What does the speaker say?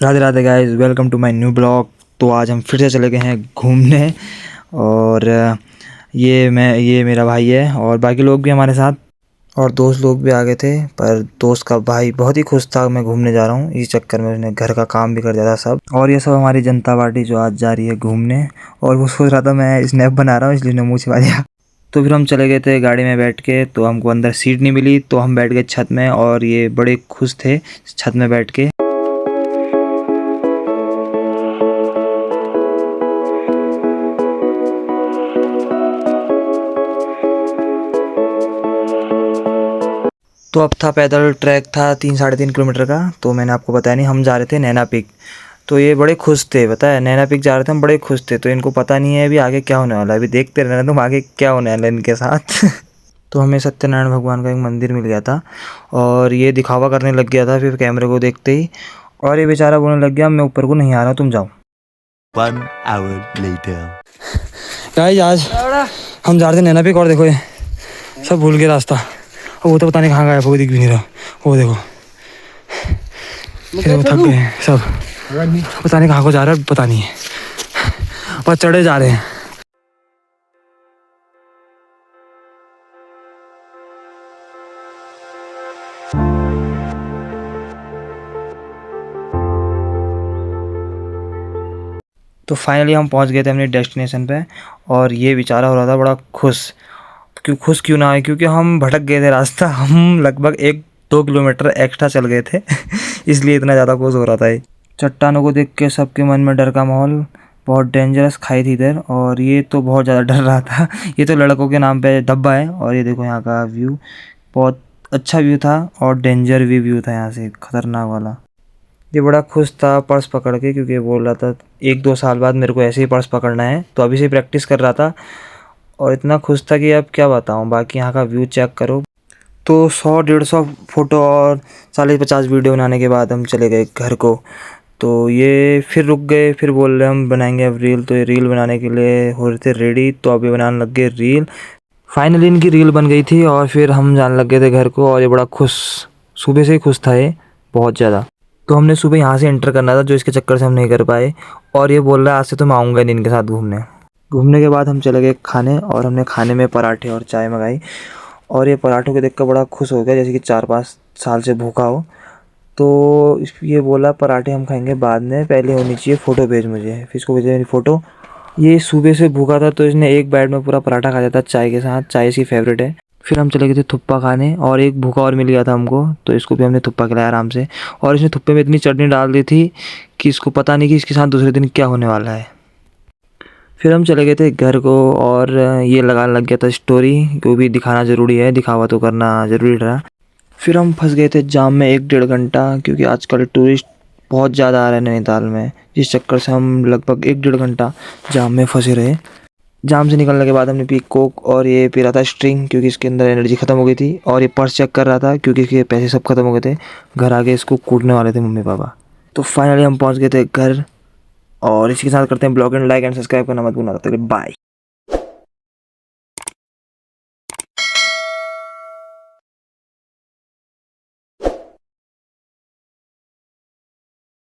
Radhe Radhe guys, welcome to my new blog. तो आज हम फिर से चले गए हैं घूमने और ये मेरा भाई है और बाकी लोग भी हमारे साथ और दोस्त लोग भी आ गए थे। पर दोस्त का भाई बहुत ही खुश था मैं घूमने जा रहा हूँ, इस चक्कर में उसने घर का काम भी कर दिया था सब। और ये सब हमारी जनता पार्टी जो आज जा रही है घूमने, और वो सोच रहा था मैं स्नैप बना रहा हूँ इसलिए उसने मुँह छिपा दिया। तो फिर हम चले गए थे गाड़ी में बैठ के, तो हमको अंदर सीट नहीं मिली तो हम बैठ गए छत में और ये बड़े खुश थे छत में बैठ के। तो अब था पैदल ट्रैक था 3-3.5 किलोमीटर का, तो मैंने आपको बताया नहीं, हम जा रहे थे नैना पीक। तो ये बड़े खुश थे, पता है नैना पीक जा रहे थे हम, बड़े खुश थे। तो इनको पता नहीं है अभी आगे क्या होने वाला है, अभी देखते रहना तुम आगे क्या होने वाला है इनके साथ। तो हमें सत्यनारायण भगवान का एक मंदिर मिल गया था और ये दिखावा करने लग गया था फिर कैमरे को देखते ही, और ये बेचारा बोलने लग गया मैं ऊपर को नहीं आ रहा, तुम जाओ। 1 hour later. गाइस आज हम जा रहे थे नैना पीक और देखो ये सब भूल गए रास्ता, और वो तो पता नहीं कहाँ गया, वो दिख भी नहीं रहा। वो देखो फिर वो थक गए हैं सब, पता नहीं कहाँ को जा रहा है, पता नहीं है, और चढ़े जा रहे हैं। तो फाइनली हम पहुंच गए थे अपने डेस्टिनेशन पे, और ये बेचारा हो रहा था बड़ा खुश। खुश क्यों ना है, क्योंकि हम भटक गए थे रास्ता, हम लगभग 1-2 किलोमीटर एक्स्ट्रा चल गए थे इसलिए इतना ज़्यादा खुश हो रहा था ये। चट्टानों को देख के सबके मन में डर का माहौल, बहुत डेंजरस खाई थी इधर, और ये तो बहुत ज़्यादा डर रहा था। ये तो लड़कों के नाम पे धब्बा है, और ये देखो यहाँ का व्यू बहुत अच्छा व्यू था और डेंजर भी व्यू था यहाँ से, खतरनाक वाला। ये बड़ा खुश था पर्स पकड़ के, क्योंकि बोल रहा था 1-2 साल बाद मेरे को ऐसे ही पर्स पकड़ना है, तो अभी से प्रैक्टिस कर रहा था और इतना खुश था कि अब क्या बताऊँ। बाकी यहाँ का व्यू चेक करो। तो 100-150 फ़ोटो और 40-50 वीडियो बनाने के बाद हम चले गए घर को। तो ये फिर रुक गए, फिर बोल रहे हम बनाएंगे अब रील, तो ये रील बनाने के लिए हो रहे थे रेडी, तो अभी बनाने लग गए रील। फाइनली इनकी रील बन गई थी और फिर हम जाने लग गए थे घर को, और ये बड़ा खुश, सुबह से ही खुश था ये बहुत ज़्यादा। तो हमने सुबह यहाँ से एंटर करना था, जो इसके चक्कर से हम नहीं कर पाए, और ये बोल रहा है आज से तो मैं आऊँगा नहीं इनके साथ घूमने। घूमने के बाद हम चले गए खाने, और हमने खाने में पराठे और चाय मंगाई, और ये पराठों को देखकर बड़ा खुश हो गया, जैसे कि 4-5 साल से भूखा हो। तो ये बोला पराठे हम खाएंगे बाद में, पहले होनी चाहिए फ़ोटो भेज मुझे। फिर इसको भेजे मेरी फ़ोटो। ये सुबह से भूखा था तो इसने एक बाइट में पूरा पराठा खा जाता चाय के साथ, चाय इसकी फेवरेट है। फिर हम चले गए थे थुप्पा खाने, और एक भूखा और मिल गया था हमको, तो इसको भी हमने थुप्पा खिलाया आराम से। और इसने थुप्पे में इतनी चटनी डाल दी थी कि इसको पता नहीं कि इसके साथ दूसरे दिन क्या होने वाला है। फिर हम चले गए थे घर को, और ये लगाने लग गया था स्टोरी, वो भी दिखाना ज़रूरी है, दिखावा तो करना ज़रूरी रहा। फिर हम फंस गए थे जाम में 1-1.5 घंटा, क्योंकि आजकल टूरिस्ट बहुत ज़्यादा आ रहे हैं नैनीताल में, जिस चक्कर से हम लगभग 1-1.5 घंटा जाम में फंसे रहे। जाम से निकलने के बाद हमने पी कोक, और ये पी रहा था स्ट्रिंग, क्योंकि इसके अंदर एनर्जी ख़त्म हो गई थी, और ये पर्स चेक कर रहा था क्योंकि इसके पैसे सब खत्म हो गए थे। घर आके इसको कूटने वाले थे मम्मी पापा। तो फाइनली हम पहुंच गए थे घर, और इसी के साथ करते हैं blog and like and subscribe करना मत भूलना। तब तक बाय।